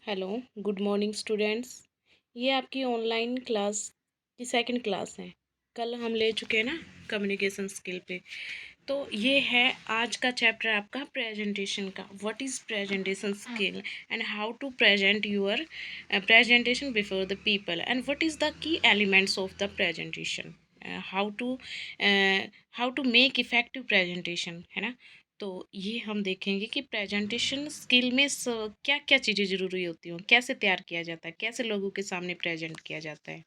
Hello, good morning students. ये आपकी online class की सेकंड क्लास है। कल हम ले चुके हैं ना कम्युनिकेशन स्किल पे। तो ये है आज का चैप्टर आपका प्रेजेंटेशन का। What is presentation skill and how to present your presentation before the people and what is the key elements of the presentation, how to how to make effective presentation, है ना। तो ये हम देखेंगे कि presentation skill में क्या क्या चीज़ें ज़रूरी होती हैं, कैसे तैयार किया जाता है, कैसे लोगों के सामने प्रेजेंट किया जाता है।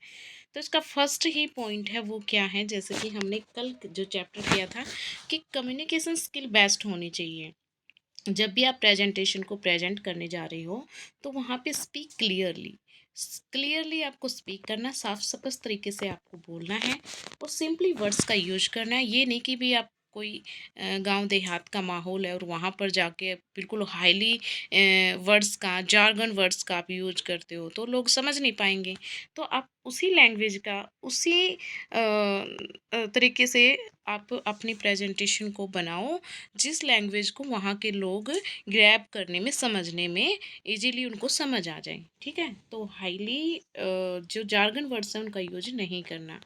तो इसका फर्स्ट ही पॉइंट है वो क्या है, जैसे कि हमने कल जो चैप्टर किया था कि कम्युनिकेशन स्किल बेस्ट होनी चाहिए। जब भी आप प्रेजेंटेशन को प्रेजेंट करने जा रहे हो तो वहाँ पे स्पीक क्लियरली। क्लियरली आपको स्पीक करना, साफ स्पष्ट तरीके से आपको बोलना है और सिंपली वर्ड्स का यूज करना है। ये नहीं कि भी आप कोई गांव देहात का माहौल है और वहाँ पर जाके बिल्कुल हाईली वर्ड्स का, जार्गन वर्ड्स का आप यूज करते हो तो लोग समझ नहीं पाएंगे। तो आप उसी लैंग्वेज का, उसी तरीके से आप अपनी प्रेजेंटेशन को बनाओ जिस लैंग्वेज को वहाँ के लोग ग्रैब करने में, समझने में इजीली उनको समझ आ जाए। ठीक है, तो हाईली जो जार्गन वर्ड्स हैं उनका यूज नहीं करना।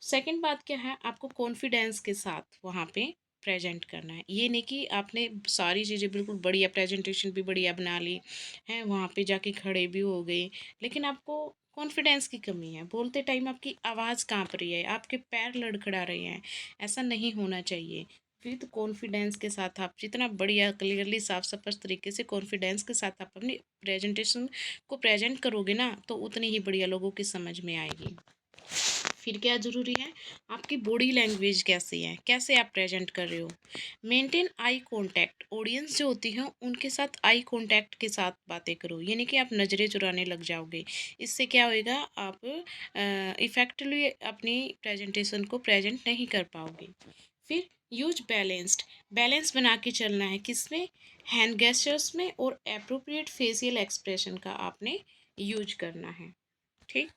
सेकंड बात क्या है, आपको कॉन्फिडेंस के साथ वहाँ पे प्रेजेंट करना है। ये नहीं कि आपने सारी चीज़ें बिल्कुल बढ़िया, प्रेजेंटेशन भी बढ़िया बना ली है, वहाँ पे जाके खड़े भी हो गए, लेकिन आपको कॉन्फिडेंस की कमी है, बोलते टाइम आपकी आवाज़ कांप रही है, आपके पैर लड़खड़ा रहे हैं। ऐसा नहीं होना चाहिए। विद कॉन्फिडेंस के साथ आप जितना बढ़िया, क्लियरली, साफ स्पष्ट तरीके से कॉन्फिडेंस के साथ आप अपनी प्रेजेंटेशन को प्रेजेंट करोगे ना तो उतनी ही बढ़िया लोगों की समझ में आएगी। फिर क्या ज़रूरी है, आपकी बॉडी लैंग्वेज कैसी है, कैसे आप प्रेजेंट कर रहे हो। Maintain eye contact. ऑडियंस जो होती है उनके साथ आई कांटेक्ट के साथ बातें करो, यानी कि आप नज़रें चुराने लग जाओगे। इससे क्या होएगा, आप इफ़ेक्टिवली अपनी प्रेजेंटेशन को प्रेजेंट नहीं कर पाओगे। फिर यूज बैलेंस्ड। बैलेंस बना के चलना है, किसमें, हैंड गेस्चर्स में और एप्रोप्रिएट फेशियल एक्सप्रेशन का आपने यूज करना है। ठीक।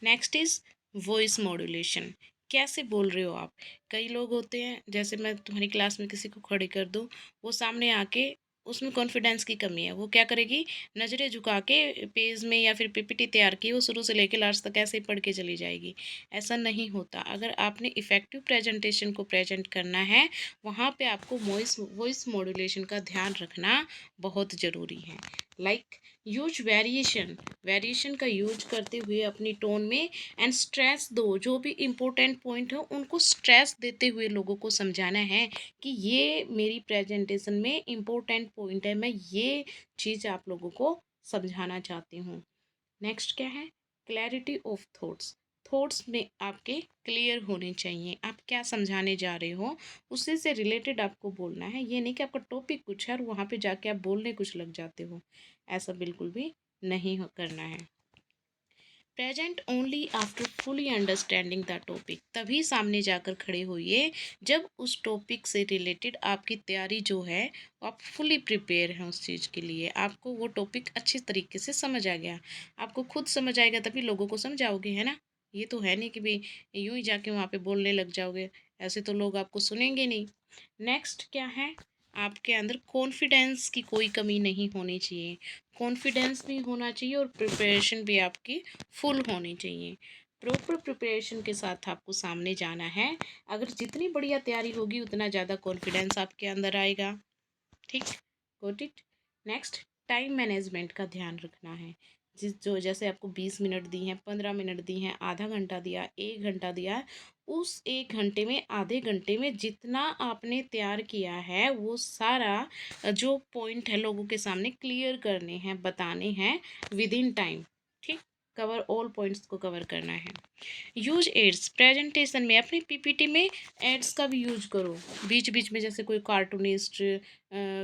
Next is voice modulation. कैसे बोल रहे हो आप। कई लोग होते हैं, जैसे मैं तुम्हारी क्लास में किसी को खड़ी कर दूँ, वो सामने आके, उसमें कॉन्फिडेंस की कमी है, वो क्या करेगी, नज़रें झुका के पेज में या फिर पीपीटी तैयार की वो शुरू से लेकर लास्ट तक ऐसे ही पढ़ के चली जाएगी। ऐसा नहीं होता। अगर आपने इफ़ेक्टिव प्रेजेंटेशन को प्रेजेंट करना है, वहाँ पे आपको वॉइस मॉड्यूलेशन का ध्यान रखना बहुत ज़रूरी है। Like use variation. वेरिएशन का यूज करते हुए अपनी टोन में एंड स्ट्रेस दो, जो भी इम्पोर्टेंट पॉइंट हो उनको स्ट्रेस देते हुए लोगों को समझाना है कि ये मेरी प्रेजेंटेशन में इम्पोर्टेंट पॉइंट है, मैं ये चीज़ आप लोगों को समझाना चाहती हूँ। नेक्स्ट क्या है, क्लैरिटी ऑफ थॉट्स। थॉट्स में आपके क्लियर होने चाहिए, आप क्या समझाने जा रहे हो उसी से रिलेटेड आपको बोलना है। ये नहीं कि आपका टॉपिक कुछ है और वहाँ पे जाके आप बोलने कुछ लग जाते हो। ऐसा बिल्कुल भी नहीं करना है। Present only after fully understanding the topic. तभी सामने जाकर खड़े होइए जब उस टॉपिक से रिलेटेड आपकी तैयारी जो है, आप फुली प्रिपेयर हैं उस चीज़ के लिए, आपको वो टॉपिक अच्छी तरीके से समझ आ गया। आपको खुद समझ आएगा तभी लोगों को समझाओगे, है ना। ये तो है नहीं कि भाई यूं ही जाके वहाँ पे बोलने लग जाओगे, ऐसे तो लोग आपको सुनेंगे नहीं। नेक्स्ट क्या है, आपके अंदर कॉन्फिडेंस की कोई कमी नहीं होनी चाहिए। कॉन्फिडेंस भी होना चाहिए और प्रिपरेशन भी आपकी फुल होनी चाहिए। प्रॉपर प्रिपरेशन के साथ आपको सामने जाना है। अगर जितनी बढ़िया तैयारी होगी उतना ज़्यादा कॉन्फिडेंस आपके अंदर आएगा। ठीक, got it. Next, time management का ध्यान रखना है। जैसे आपको 20 मिनट दी हैं, 15 मिनट दी हैं, आधा घंटा दिया, 1 घंटा दिया है, उस 1 घंटे में, आधे घंटे में जितना आपने तैयार किया है वो सारा जो पॉइंट है लोगों के सामने क्लियर करने हैं, बताने हैं विद इन टाइम। ठीक, कवर ऑल पॉइंट्स को कवर करना है। Use ads. प्रेजेंटेशन में अपनी पीपीटी में एड्स का भी यूज करो। बीच बीच में जैसे कोई कार्टूनिस्ट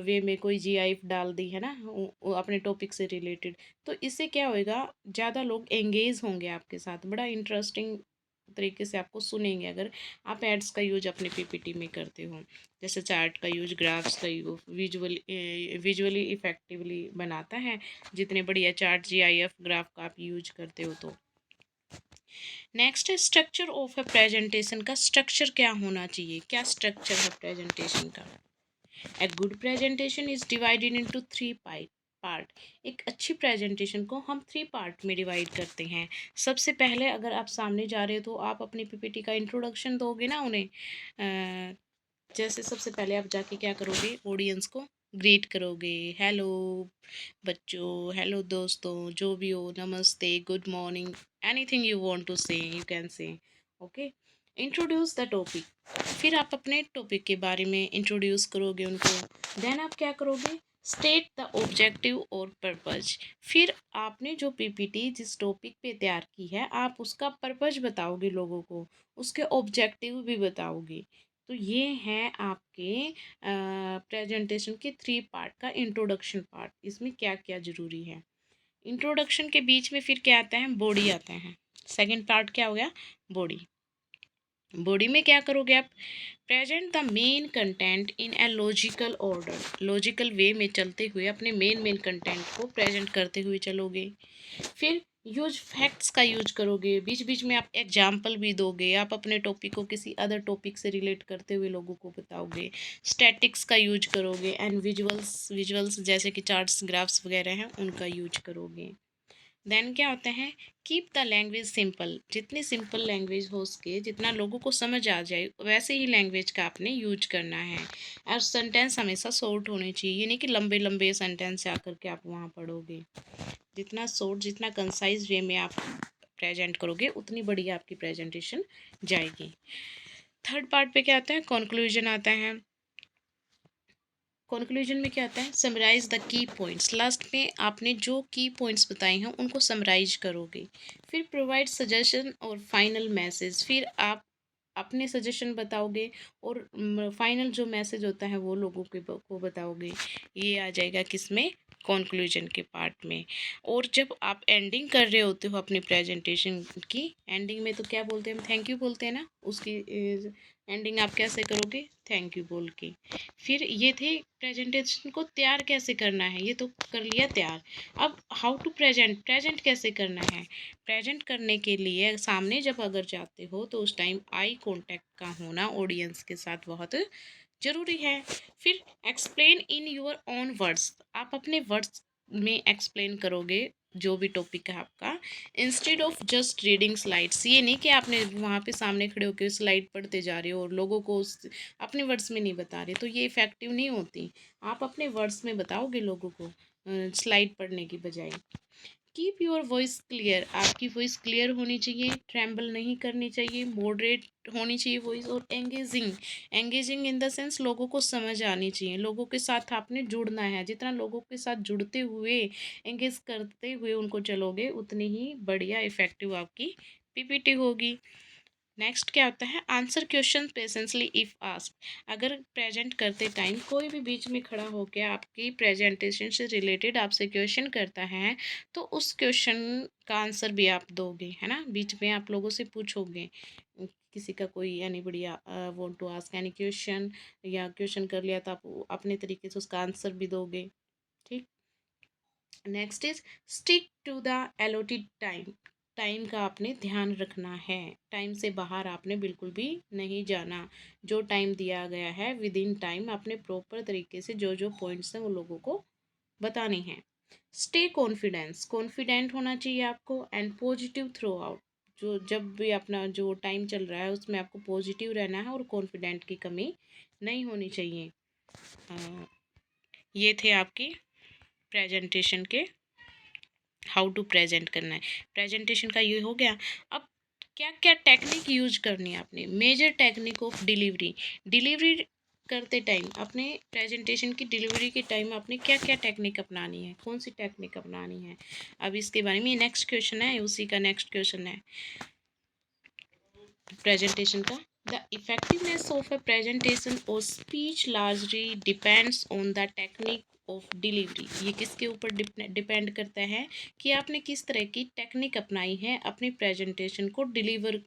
वे में कोई जीआईएफ डाल दी है ना, वो अपने टॉपिक से रिलेटेड, तो इससे क्या होएगा, ज़्यादा लोग एंगेज होंगे आपके साथ, बड़ा इंटरेस्टिंग तरीके से आपको सुनेंगे अगर आप एड्स का यूज अपने पीपीटी में करते हो। जैसे चार्ट का यूज, ग्राफ्स का यूज, विजुअली इफेक्टिवली बनाता है जितने बढ़िया चार्ट, जीआईएफ, ग्राफ का आप यूज करते हो तो। नेक्स्ट है स्ट्रक्चर ऑफ ए प्रेजेंटेशन का। स्ट्रक्चर क्या होना चाहिए, क्या स्ट्रक्चर है प्रेजेंटेशन का। A good presentation is divided into 3 part. Part, एक अच्छी प्रेजेंटेशन को हम 3 पार्ट में डिवाइड करते हैं। सबसे पहले अगर आप सामने जा रहे हो तो आप अपनी पीपीटी का इंट्रोडक्शन दोगे ना उन्हें। जैसे सबसे पहले आप जाके क्या करोगे, ऑडियंस को ग्रीट करोगे, हेलो बच्चों, हेलो दोस्तों, जो भी हो, नमस्ते, good morning, anything you want to say you can say. Okay, introduce the topic, फिर आप अपने टॉपिक के बारे में इंट्रोड्यूस करोगे उनको। देन आप क्या करोगे, स्टेट द ऑब्जेक्टिव और पर्पज, फिर आपने जो पीपीटी जिस टॉपिक पे तैयार की है आप उसका पर्पज बताओगे लोगों को, उसके ऑब्जेक्टिव भी बताओगे। तो ये हैं आपके प्रेजेंटेशन के 3 पार्ट का इंट्रोडक्शन पार्ट। इसमें क्या क्या ज़रूरी है, इंट्रोडक्शन के बीच में फिर क्या आता है, बॉडी आता है। सेकंड पार्ट क्या हो गया, बॉडी। बॉडी में क्या करोगे आप, present the main content in a logical order, logical वे में चलते हुए अपने मेन कंटेंट को प्रेजेंट करते हुए चलोगे। फिर यूज फैक्ट्स का यूज करोगे, बीच बीच में आप एग्जाम्पल भी दोगे, आप अपने टॉपिक को किसी अदर टॉपिक से रिलेट करते हुए लोगों को बताओगे। स्टैटिक्स का यूज करोगे एंड विजुअल्स, विजुअल्स जैसे कि चार्ट्स ग्राफ्स वगैरह हैं उनका यूज करोगे। देन क्या होता है, कीप द लैंग्वेज सिंपल, जितनी सिंपल लैंग्वेज हो सके, जितना लोगों को समझ आ जाए वैसे ही लैंग्वेज का आपने यूज करना है। और सेंटेंस हमेशा शॉर्ट होने चाहिए, ये नहीं कि लंबे लंबे सेंटेंस से आकर के आप वहाँ पढ़ोगे। जितना शॉर्ट, जितना कंसाइज वे में आप प्रेजेंट करोगे उतनी बढ़िया आपकी प्रेजेंटेशन जाएगी। थर्ड पार्ट पे क्या आता है, कंक्लूजन आता है। कंक्लूजन में क्या आता है, summarise the key points, last में आपने जो की पॉइंट्स बताए हैं उनको समराइज करोगे। फिर प्रोवाइड सजेशन और फाइनल मैसेज, फिर आप अपने सजेशन बताओगे और फाइनल जो मैसेज होता है वो लोगों के को बताओगे। ये आ जाएगा किसमें, कंक्लूजन के पार्ट में। और जब आप एंडिंग कर रहे होते हो अपनी प्रेजेंटेशन की, एंडिंग में तो क्या बोलते हैं हम, थैंक यू बोलते हैं ना, उसकी एंडिंग आप कैसे करोगे, थैंक यू बोल के। फिर ये थे प्रेजेंटेशन को तैयार कैसे करना है, ये तो कर लिया तैयार। अब हाउ टू प्रेजेंट, प्रेजेंट कैसे करना है। प्रेजेंट करने के लिए सामने जब अगर जाते हो तो उस टाइम आई कांटेक्ट का होना ऑडियंस के साथ बहुत ज़रूरी है। फिर explain in your own words, आप अपने वर्ड्स में एक्सप्लेन करोगे जो भी टॉपिक है आपका, instead of just reading slides, ये नहीं कि आपने वहाँ पे सामने खड़े होकर स्लाइड पढ़ते जा रहे हो और लोगों को अपने वर्ड्स में नहीं बता रहे, तो ये इफ़ेक्टिव नहीं होती। आप अपने वर्ड्स में बताओगे लोगों को स्लाइड पढ़ने की बजाय। कीप योर वॉइस क्लियर, आपकी वॉइस क्लियर होनी चाहिए, ट्रैम्बल नहीं करनी चाहिए, मॉडरेट होनी चाहिए वॉइस, और engaging, engaging in the sense लोगों को समझ आनी चाहिए, लोगों के साथ आपने जुड़ना है। जितना लोगों के साथ जुड़ते हुए, एंगेज करते हुए उनको चलोगे उतनी ही बढ़िया इफ़ेक्टिव आपकी पीपीटी होगी। नेक्स्ट क्या होता है, answer question patiently if ask, अगर प्रेजेंट करते टाइम कोई भी बीच में खड़ा होकर आपकी प्रेजेंटेशन से रिलेटेड आपसे क्वेश्चन करता है तो उस क्वेश्चन का आंसर भी आप दोगे, है ना। बीच में आप लोगों से पूछोगे, किसी का कोई यानी बढ़िया want to ask any question, या क्वेश्चन कर लिया तो आप अपने तरीके से उसका आंसर भी दोगे। ठीक, next is stick to the allotted time, time का आपने ध्यान रखना है, टाइम से बाहर आपने बिल्कुल भी नहीं जाना। जो टाइम दिया गया है विद इन टाइम आपने प्रॉपर तरीके से जो जो पॉइंट्स हैं वो लोगों को बताने हैं। स्टे कॉन्फिडेंस, कॉन्फिडेंट होना चाहिए आपको, एंड पॉजिटिव थ्रू आउट, जो जब भी अपना जो टाइम चल रहा है उसमें आपको पॉजिटिव रहना है और कॉन्फिडेंट की कमी नहीं होनी चाहिए। ये थे आपकी प्रेजेंटेशन के हाउ टू प्रेजेंट करना है। प्रेजेंटेशन का ये हो गया। अब क्या क्या टेक्निक यूज करनी है आपने, major technique of delivery, delivery करते टाइम अपने प्रेजेंटेशन की डिलीवरी के टाइम आपने क्या क्या टेक्निक अपनानी है, कौन सी टेक्निक अपनानी है। अब इसके बारे में नेक्स्ट क्वेश्चन है, उसी का नेक्स्ट क्वेश्चन है प्रेजेंटेशन का। The effectiveness of a presentation और speech largely depends on the technique of delivery, ये किसके ऊपर डिपेंड करता है कि आपने किस तरह की टेक्निक अपनाई है अपनी प्रेजेंटेशन को डिलीवर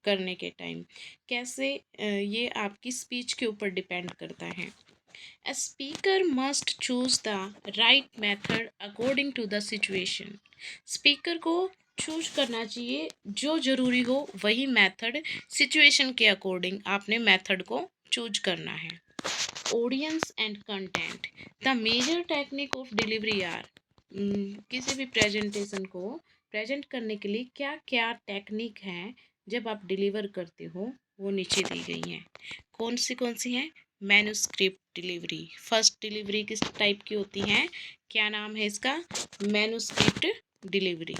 करने के टाइम। कैसे, ये आपकी स्पीच के ऊपर डिपेंड करता है। A speaker must choose the right method according to the situation. Speaker को चूज करना चाहिए, जो ज़रूरी हो वही मेथड, सिचुएशन के अकॉर्डिंग आपने मेथड को चूज करना है। Audience and content. The major technique of delivery are, किसी भी प्रेजेंटेशन को प्रेजेंट करने के लिए क्या क्या टेक्निक है जब आप डिलीवर करते हो, वो नीचे दी गई हैं। कौन सी हैं? Manuscript delivery. फर्स्ट डिलीवरी किस टाइप की होती है? क्या नाम है इसका? Manuscript delivery.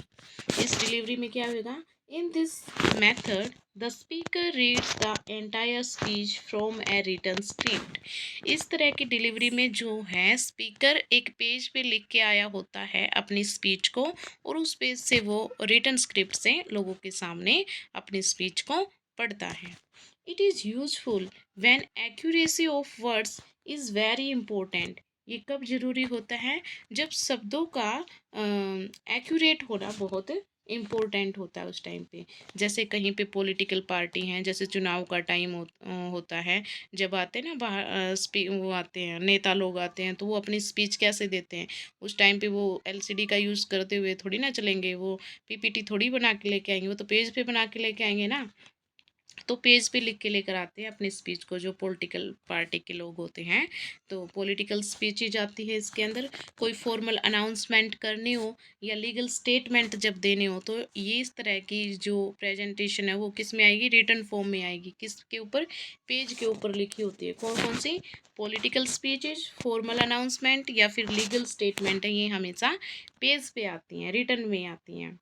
इस डिलीवरी में क्या होगा? In this method the speaker reads the entire speech from a written script. इस तरह की डिलीवरी में जो है स्पीकर एक पेज पे लिख के आया होता है अपनी स्पीच को, और उस पेज से वो रिटन स्क्रिप्ट से लोगों के सामने अपनी स्पीच को पढ़ता है। It is useful when accuracy of words is very important. ये कब जरूरी होता है? जब शब्दों का एक्यूरेट होना बहुत इम्पोर्टेंट होता है उस टाइम पे। जैसे कहीं पे पॉलिटिकल पार्टी हैं, जैसे चुनाव का टाइम होता है, जब आते हैं ना बाहर वो आते हैं नेता लोग आते हैं, तो वो अपनी स्पीच कैसे देते हैं? उस टाइम पे वो एलसीडी का यूज़ करते हुए थोड़ी ना चलेंगे, वो पीपीटी थोड़ी बना के लेके आएंगे, वो तो पेज पे बना के लेके आएंगे ना। तो पेज पे लिख के लेकर आते हैं अपनी स्पीच को, जो पॉलिटिकल पार्टी के लोग होते हैं। तो पॉलिटिकल स्पीच ही जाती है इसके अंदर। कोई फॉर्मल अनाउंसमेंट करनी हो या लीगल स्टेटमेंट जब देने हो, तो ये इस तरह की जो प्रेजेंटेशन है वो किस में आएगी? रिटन फॉर्म में आएगी। किसके ऊपर? पेज के ऊपर लिखी होती है। कौन कौन सी? पॉलिटिकल स्पीचेज, फॉर्मल अनाउंसमेंट या फिर लीगल स्टेटमेंट है, ये हमेशा पेज पे आती हैं, रिटन में आती हैं।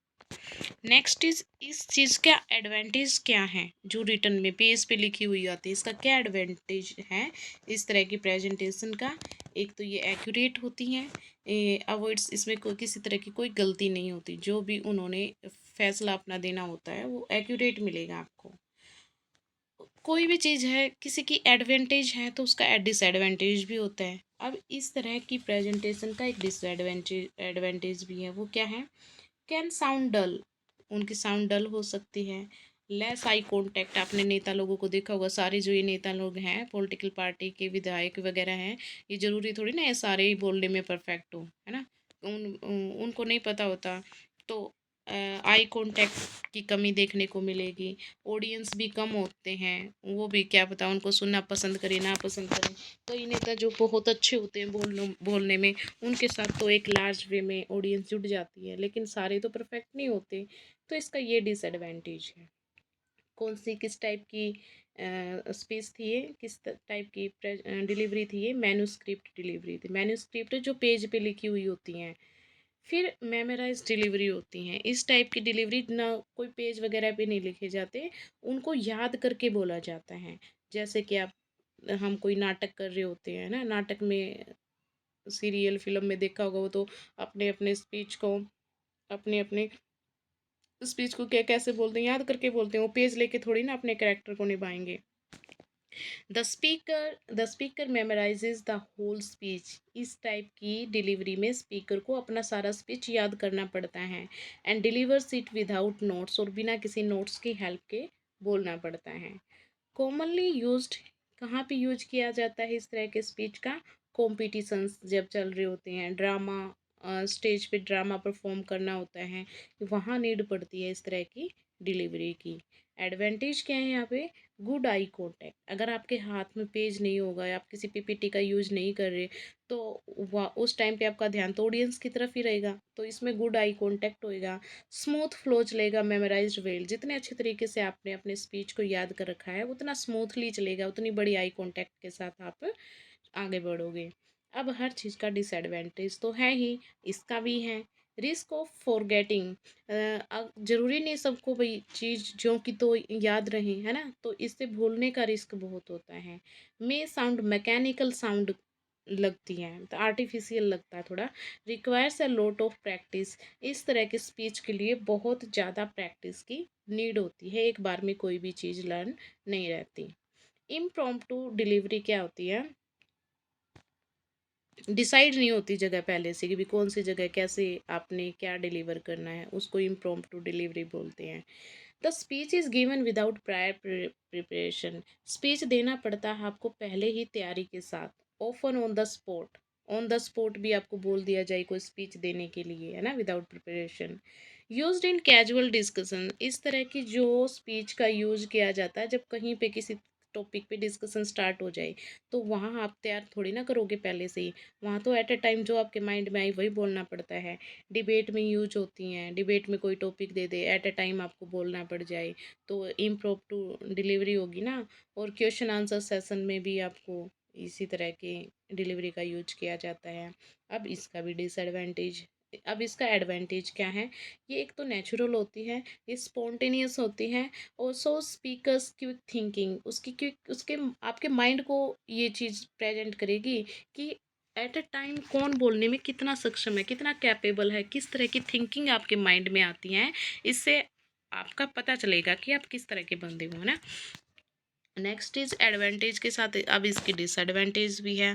नेक्स्ट इज, इस चीज़ का एडवांटेज क्या है जो रिटर्न में पेज पे लिखी हुई आती है? इसका क्या एडवांटेज है इस तरह की प्रेजेंटेशन का? एक तो ये एक्यूरेट होती हैं, अवॉइड्स, इसमें कोई किसी तरह की कोई गलती नहीं होती। जो भी उन्होंने फैसला अपना देना होता है वो एक्यूरेट मिलेगा आपको। कोई भी चीज़ है, किसी की एडवांटेज है तो उसका डिसएडवांटेज भी होता है। अब इस तरह की प्रेजेंटेशन का एक डिसएडवांटेज एडवांटेज भी है, वो क्या है? कैन साउंड डल, उनकी साउंड डल हो सकती है। लेस आई कॉन्टैक्ट, आपने नेता लोगों को देखा होगा, सारे जो ये नेता लोग हैं पॉलिटिकल पार्टी के विधायक वगैरह हैं, ये जरूरी थोड़ी ना ये सारे ही बोलने में परफेक्ट हो, है ना? उनको नहीं पता होता। तो आई कांटेक्ट की कमी देखने को मिलेगी। ऑडियंस भी कम होते हैं, वो भी क्या पता उनको सुनना पसंद करें ना पसंद करें। कई नेता जो बहुत अच्छे होते हैं बोलने में, उनके साथ तो एक लार्ज वे में ऑडियंस जुट जाती है, लेकिन सारे तो परफेक्ट नहीं होते। तो इसका ये डिसएडवांटेज है। कौन सी किस टाइप की स्पीच थी ये, किस टाइप की डिलीवरी थी ये? मैन्युस्क्रिप्ट डिलीवरी थी। मैन्युस्क्रिप्ट जो पेज पे लिखी हुई होती हैं। फिर मेमोराइज डिलीवरी होती हैं। इस टाइप की डिलीवरी ना कोई पेज वगैरह पे नहीं लिखे जाते, उनको याद करके बोला जाता है। जैसे कि आप, हम कोई नाटक कर रहे होते हैं ना, नाटक में, सीरियल फिल्म में देखा होगा, वो तो अपने अपने स्पीच को, अपने अपने स्पीच को क्या कैसे बोलते हैं, याद करके बोलते हैं। वो पेज लेके थोड़ी ना अपने कैरेक्टर को निभाएंगे। The speaker memorises the whole speech. इस टाइप की डिलीवरी में स्पीकर को अपना सारा स्पीच याद करना पड़ता है। And delivers it without notes, और बिना किसी नोट्स की हेल्प के बोलना पड़ता है। कॉमनली यूज्ड, कहाँ पे यूज किया जाता है इस तरह के स्पीच का? कॉम्पिटिशन्स जब चल रहे होते हैं, ड्रामा, स्टेज पे ड्रामा परफॉर्म करना होता है, वहाँ नीड पड़ती है इस तरह की डिलीवरी की। एडवांटेज क्या है यहाँ पे? Good eye contact. अगर आपके हाथ में पेज नहीं होगा या आप किसी पीपीटी का यूज नहीं कर रहे, तो उस टाइम पे आपका ध्यान तो ऑडियंस की तरफ ही रहेगा, तो इसमें गुड आई कॉन्टैक्ट होएगा। स्मूथ फ्लो चलेगा, मेमोराइज्ड वेल। जितने अच्छे तरीके से आपने अपने स्पीच को याद कर रखा है उतना स्मूथली चलेगा, उतनी बड़ी आई कॉन्टैक्ट के साथ आप आगे बढ़ोगे। अब हर चीज़ का डिसएडवांटेज तो है ही, इसका भी है। रिस्क ऑफ फॉरगेटिंग, ज़रूरी नहीं सबको भाई चीज़ जो कि तो याद रहे, है ना? तो इससे भूलने का रिस्क बहुत होता है। मे साउंड मैकेनिकल साउंड लगती है, तो आर्टिफिशियल लगता है थोड़ा। Requires a lot of practice, इस तरह के स्पीच के लिए बहुत ज़्यादा प्रैक्टिस की नीड होती है, एक बार में कोई भी चीज़ लर्न नहीं रहती। इम्प्रॉम्प्टू डिलीवरी क्या होती है? डिसाइड नहीं होती जगह पहले से कि भी कौन सी जगह कैसे आपने क्या डिलीवर करना है, उसको इम्प्रॉम्प्टू डिलीवरी बोलते हैं। The speech is given without prior preparation, speech देना पड़ता है आपको पहले ही तैयारी के साथ। Often on the spot, on the spot भी आपको बोल दिया जाए कोई स्पीच देने के लिए, है ना, without preparation. Used in casual discussion, इस तरह की जो स्पीच का यूज किया जाता है जब कहीं पे किसी टॉपिक पे डिस्कशन स्टार्ट हो जाए तो वहाँ आप तैयार थोड़ी ना करोगे पहले से ही। वहाँ तो एट अ टाइम जो आपके माइंड में आई वही बोलना पड़ता है। डिबेट में यूज होती हैं, डिबेट में कोई topic they they at a time आपको बोलना पड़ जाए तो इम्प्रॉम्प्टू डिलीवरी होगी ना। और क्वेश्चन आंसर सेशन में भी आपको इसी तरह के डिलीवरी का यूज किया जाता है। अब इसका भी डिसएडवांटेज, अब इसका एडवांटेज क्या है? ये एक तो नेचुरल होती है, ये स्पॉन्टेनियस होती है और सो स्पीकर्स क्विक थिंकिंग, उसकी क्विक उसके आपके माइंड को ये चीज़ प्रेजेंट करेगी कि एट अ टाइम कौन बोलने में कितना सक्षम है, कितना कैपेबल है, किस तरह की थिंकिंग आपके माइंड में आती है। इससे आपका पता चलेगा कि आप किस तरह के बंदे हो, है ना। नेक्स्ट इज एडवांटेज के साथ अब इसकी डिसएडवांटेज भी है।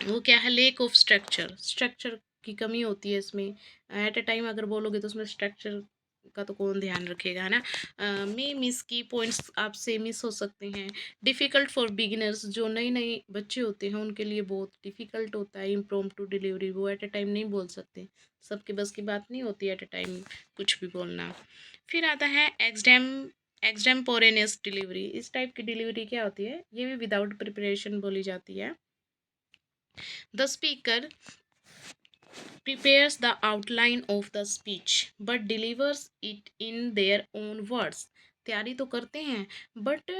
वो क्या है? लेक ऑफ स्ट्रक्चर, स्ट्रक्चर की कमी होती है इसमें। एट अ टाइम अगर बोलोगे तो उसमें स्ट्रक्चर का तो कौन ध्यान रखेगा, है ना। मे मिस की पॉइंट्स आपसे मिस हो सकते हैं। डिफ़िकल्ट फॉर बिगिनर्स, जो नए नए बच्चे होते हैं उनके लिए बहुत डिफ़िकल्ट होता है इम्प्रॉम्प्टू डिलीवरी, वो एट अ टाइम नहीं बोल सकते, सबके बस की बात नहीं होती एट अ टाइम कुछ भी बोलना। फिर आता है एक्सटेम्पोरेनियस डिलीवरी। इस टाइप की डिलीवरी क्या होती है? ये भी विदाउट प्रिपरेशन बोली जाती है। The speaker prepares the outline of the speech but delivers it in their own words। तैयारी तो करते हैं बट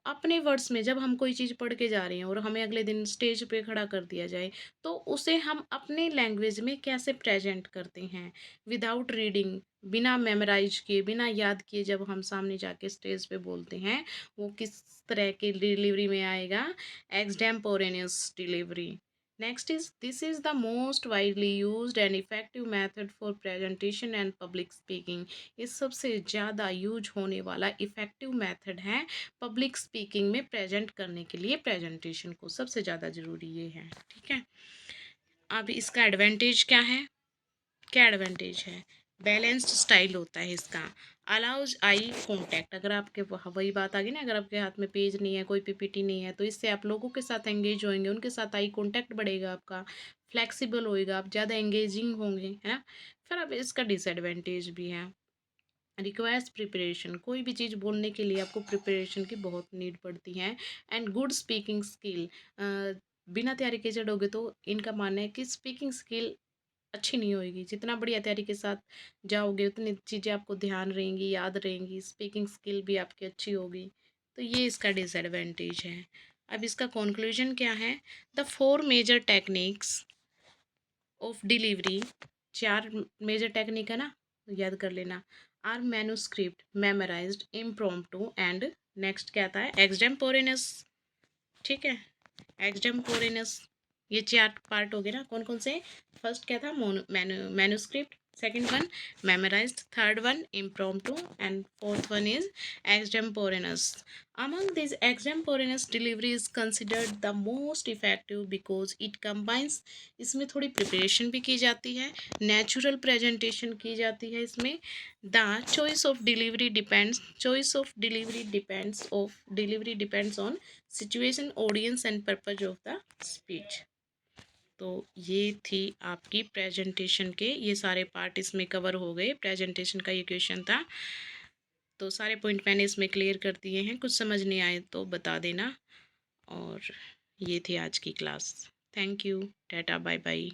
अपने वर्ड्स में, जब हम कोई चीज़ पढ़ के जा रहे हैं और हमें अगले दिन स्टेज पे खड़ा कर दिया जाए तो उसे हम अपने लैंग्वेज में कैसे प्रेजेंट करते हैं विदाउट रीडिंग, बिना मेमोराइज किए, बिना याद किए, जब हम सामने जाके स्टेज पे बोलते हैं वो किस तरह की डिलीवरी में आएगा? एक्सटेम्पोरेनियस delivery. Next is, this is the most widely used and effective method for presentation and public speaking। ये सबसे ज़्यादा यूज होने वाला इफ़ेक्टिव मेथड है पब्लिक स्पीकिंग में प्रेजेंट करने के लिए। प्रेजेंटेशन को सबसे ज़्यादा ज़रूरी ये है, ठीक है। अब इसका एडवांटेज क्या है? क्या एडवांटेज है? बैलेंस्ड स्टाइल होता है इसका। अलाउज आई कॉन्टैक्ट, अगर आपके वही बात आ गई ना, अगर आपके हाथ में पेज नहीं है, कोई पीपीटी नहीं है, तो इससे आप लोगों के साथ एंगेज होंगे, उनके साथ आई कॉन्टैक्ट बढ़ेगा आपका, फ्लेक्सिबल होएगा, आप ज़्यादा एंगेजिंग होंगे, है ना। फिर अब इसका डिसएडवांटेज भी है। रिक्वायर्स प्रिपरेशन, कोई भी चीज़ बोलने के लिए आपको प्रिपरेशन की बहुत नीड पड़ती है। एंड गुड स्पीकिंग स्किल, बिना तैयारी के चढ़ोगे तो इनका मानना है कि स्पीकिंग स्किल अच्छी नहीं होएगी। जितना बढ़िया तैयारी के साथ जाओगे उतनी चीज़ें आपको ध्यान रहेंगी, याद रहेंगी, स्पीकिंग स्किल भी आपकी अच्छी होगी। तो ये इसका डिसएडवांटेज है। अब इसका कंक्लूजन क्या है? The four major techniques of delivery, चार मेजर टेक्निक है ना, याद कर लेना। Are manuscript, memorised, impromptu and next क्या आता है? एक्सटेम्पोरेनस, ठीक है। एक्सटेम्पोरेनस, ये चार पार्ट हो गए ना, कौन कौन से? फर्स्ट क्या था? Manuscript, second one memorised, third one impromptu and fourth one is extemporaneous. among these extemporaneous delivery is considered the most effective because it combines, इसमें थोड़ी प्रिपरेशन भी की जाती है, नेचुरल प्रेजेंटेशन की जाती है इसमें। The choice of delivery depends on situation, audience and purpose of the speech. तो ये थी आपकी प्रेजेंटेशन के, ये सारे पार्ट इसमें कवर हो गए। प्रेजेंटेशन का ये क्वेश्चन था, तो सारे पॉइंट मैंने इसमें क्लियर कर दिए हैं। कुछ समझ नहीं आए तो बता देना। और ये थी आज की class. Thank you, tata, bye bye.